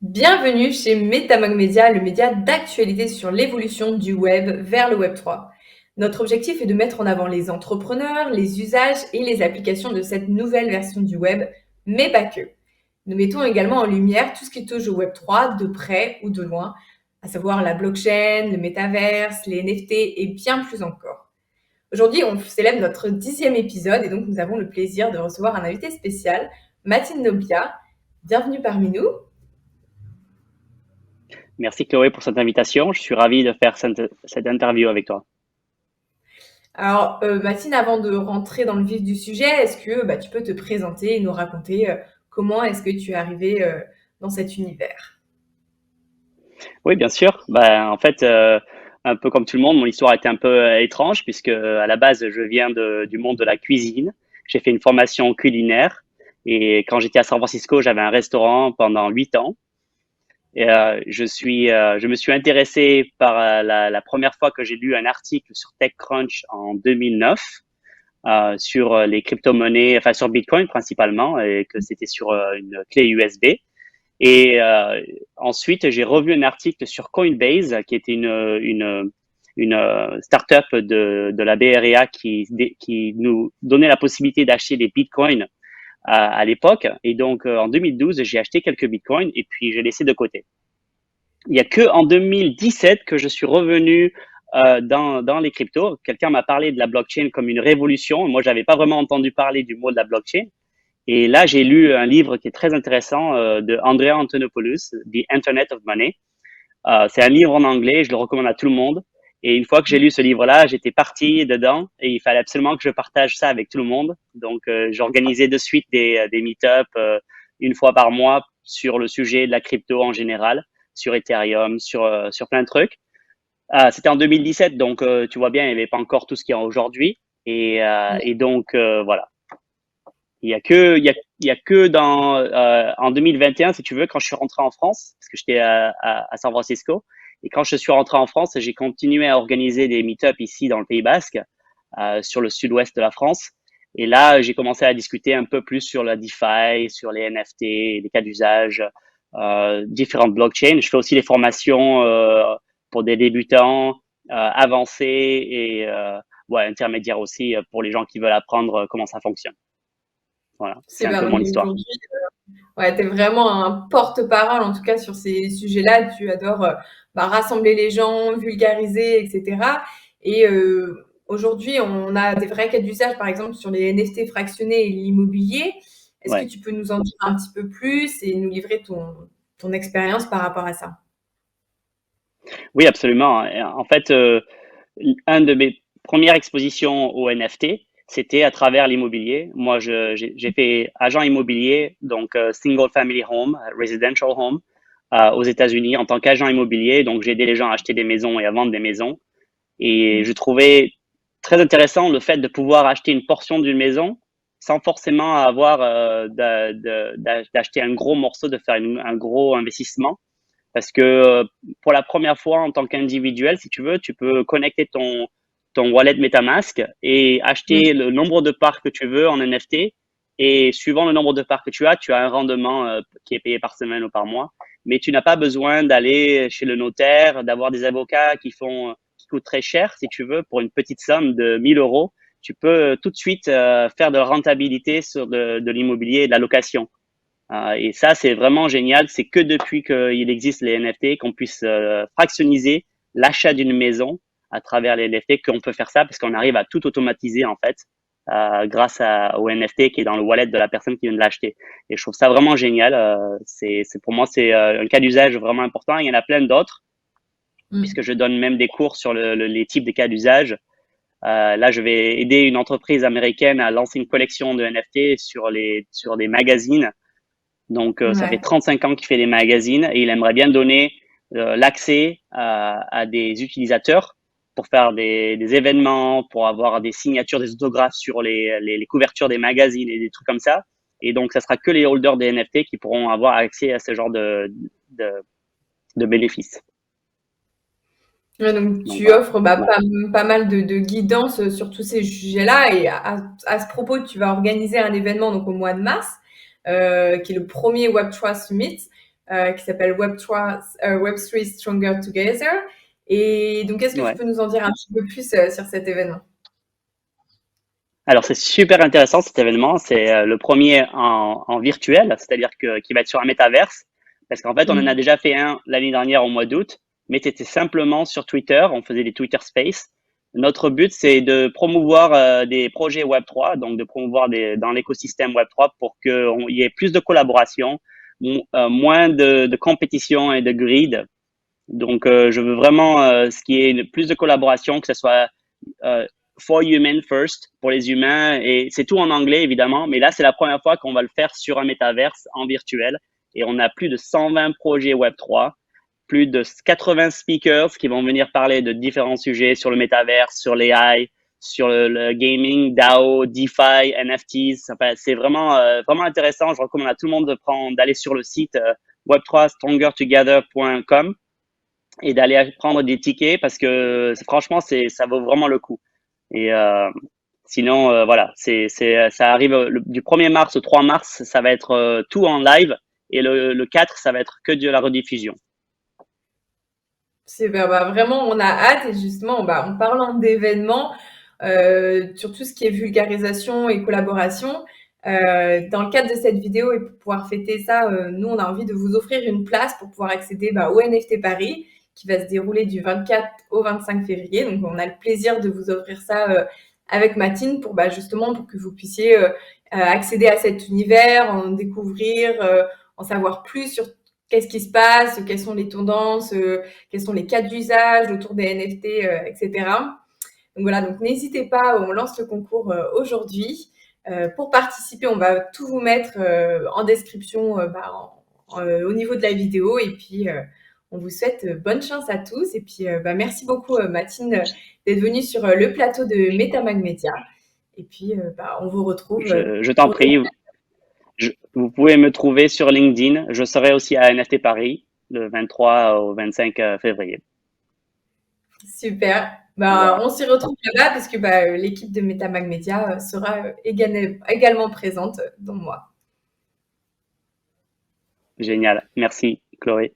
Bienvenue chez Metamog Media, le média d'actualité sur l'évolution du web vers le Web 3. Notre objectif est de mettre en avant les entrepreneurs, les usages et les applications de cette nouvelle version du web, mais pas que. Nous mettons également en lumière tout ce qui touche au Web 3 de près ou de loin, à savoir la blockchain, le métaverse, les NFT et bien plus encore. Aujourd'hui, on célèbre notre 10e épisode et donc nous avons le plaisir de recevoir un invité spécial, Mathilde Nobia. Bienvenue parmi nous. Merci Chloé pour cette invitation. Je suis ravi de faire cette interview avec toi. Alors, Mathilde, avant de rentrer dans le vif du sujet, est-ce que tu peux te présenter et nous raconter comment est-ce que tu es arrivée dans cet univers? Oui, bien sûr. En fait, un peu comme tout le monde, mon histoire a été un peu étrange puisque à la base, je viens du monde de la cuisine. J'ai fait une formation culinaire et quand j'étais à San Francisco, j'avais un restaurant pendant 8 ans. Et je me suis intéressé par la première fois que j'ai lu un article sur TechCrunch en 2009 sur les crypto-monnaies, enfin sur Bitcoin principalement, et que c'était sur une clé USB. Et ensuite, j'ai revu un article sur Coinbase, qui était une startup de la BREA qui nous donnait la possibilité d'acheter des bitcoins à l'époque. Et donc, en 2012, j'ai acheté quelques bitcoins et puis j'ai laissé de côté. Il n'y a que en 2017 que je suis revenu dans les cryptos. Quelqu'un m'a parlé de la blockchain comme une révolution. Moi, j'avais pas vraiment entendu parler du mot de la blockchain. Et là, j'ai lu un livre qui est très intéressant de Andrea Antonopoulos, The Internet of Money. C'est un livre en anglais, je le recommande à tout le monde. Et une fois que j'ai lu ce livre-là, j'étais parti dedans et il fallait absolument que je partage ça avec tout le monde. Donc, j'organisais de suite des meet-up une fois par mois sur le sujet de la crypto en général, sur Ethereum, sur plein de trucs. C'était en 2017, donc tu vois bien, il n'y avait pas encore tout ce qu'il y a aujourd'hui. Et donc, voilà. Il y a que en 2021, si tu veux, quand je suis rentré en France, parce que j'étais à San Francisco, et quand je suis rentré en France, j'ai continué à organiser des meet-up ici dans le Pays Basque, sur le sud-ouest de la France. Et là, j'ai commencé à discuter un peu plus sur la DeFi, sur les NFT, les cas d'usage, différentes blockchains. Je fais aussi des formations pour des débutants, avancés et ouais, intermédiaires aussi pour les gens qui veulent apprendre comment ça fonctionne. Voilà, c'est C'est un bien, peu donc mon histoire. aujourd'hui, ouais, tu es vraiment un porte-parole, en tout cas sur ces sujets-là. Tu adores rassembler les gens, vulgariser, etc. Et aujourd'hui, on a des vrais cas d'usage, par exemple, sur les NFT fractionnés et l'immobilier. Est-ce que Ouais. tu peux nous en dire un petit peu plus et nous livrer ton expérience par rapport à ça? Oui, absolument. Et en fait, un de mes premières expositions au NFT, c'était à travers l'immobilier. Moi, j'ai fait agent immobilier, donc single family home, residential home, aux États-Unis en tant qu'agent immobilier. Donc, j'ai aidé les gens à acheter des maisons et à vendre des maisons. Et je trouvais très intéressant le fait de pouvoir acheter une portion d'une maison sans forcément avoir d'acheter un gros morceau, de faire un gros investissement. Parce que pour la première fois en tant qu'individuel, si tu veux, tu peux connecter ton wallet MetaMask et acheter le nombre de parts que tu veux en NFT. Et suivant le nombre de parts que tu as un rendement qui est payé par semaine ou par mois. Mais tu n'as pas besoin d'aller chez le notaire, d'avoir des avocats qui coûtent très cher, si tu veux, pour une petite somme de 1 000 euros. Tu peux tout de suite faire de la rentabilité sur de l'immobilier et de la location. Et ça, c'est vraiment génial. C'est que depuis qu'il existe les NFT qu'on puisse fractionniser l'achat d'une maison à travers les NFT qu'on peut faire ça parce qu'on arrive à tout automatiser en fait grâce au NFT qui est dans le wallet de la personne qui vient de l'acheter. Et je trouve ça vraiment génial. Pour moi, c'est un cas d'usage vraiment important. Il y en a plein d'autres puisque je donne même des cours sur les types de cas d'usage. Là, je vais aider une entreprise américaine à lancer une collection de NFT sur des magazines. Donc, ça fait Ouais. 35 ans qu'il fait des magazines et il aimerait bien donner l'accès à des utilisateurs pour faire des événements, pour avoir des signatures, des autographes sur les couvertures des magazines et des trucs comme ça. Et donc, ça sera que les holders des NFT qui pourront avoir accès à ce genre de, de bénéfices. Ouais, donc Donc, tu voilà. offres Ouais. pas mal de guidance sur tous ces sujets-là. Et à ce propos, tu vas organiser un événement donc au mois de mars, qui est le premier Web3 Summit. qui s'appelle Web3 Stronger Together. Et donc, est-ce que tu Ouais. peux nous en dire un petit peu plus sur cet événement? Alors, c'est super intéressant cet événement. C'est le premier en virtuel, c'est-à-dire qui va être sur un métaverse. Parce qu'en fait, on en a Mm. déjà fait un l'année dernière au mois d'août, mais c'était simplement sur Twitter. On faisait des Twitter Space. Notre but, c'est de promouvoir des projets Web3, donc de promouvoir dans l'écosystème Web3 pour qu'il y ait plus de collaboration, moins de compétition et de grid. Donc, je veux vraiment ce qui est plus de collaboration, que ce soit euh, for human first, pour les humains. Et c'est tout en anglais, évidemment. Mais là, c'est la première fois qu'on va le faire sur un métaverse en virtuel. Et on a plus de 120 projets Web3, plus de 80 speakers qui vont venir parler de différents sujets sur le métaverse, sur l'AI, sur le gaming, DAO, DeFi, NFTs. Enfin, c'est vraiment, vraiment intéressant. Je recommande à tout le monde d'aller sur le site web3strongertogether.com et d'aller prendre des tickets parce que franchement, ça vaut vraiment le coup. Et sinon, voilà, ça arrive du 1er mars au 3 mars, ça va être tout en live. Et le 4, ça va être que de la rediffusion. C'est vraiment, on a hâte. Et justement, en parlant d'événements, sur tout ce qui est vulgarisation et collaboration, dans le cadre de cette vidéo et pour pouvoir fêter ça, nous, on a envie de vous offrir une place pour pouvoir accéder au NFT Paris, qui va se dérouler du 24 au 25 février. Donc, on a le plaisir de vous offrir ça avec Matine pour justement pour que vous puissiez accéder à cet univers, en découvrir, en savoir plus sur qu'est-ce qui se passe, quelles sont les tendances, quels sont les cas d'usage autour des NFT, etc. Donc voilà, donc n'hésitez pas, on lance le concours aujourd'hui. Pour participer, on va tout vous mettre en description au niveau de la vidéo. Et puis, on vous souhaite bonne chance à tous. Et puis, merci beaucoup, Mathilde, d'être venue sur le plateau de MetaMag Media. Et puis, on vous retrouve Je t'en pour des... prie, vous pouvez me trouver sur LinkedIn. Je serai aussi à NFT Paris le 23 au 25 février. Super. Voilà, On s'y retrouve là-bas parce que l'équipe de MetaMag Media sera également présente, dont moi. génial. Merci, Chloé.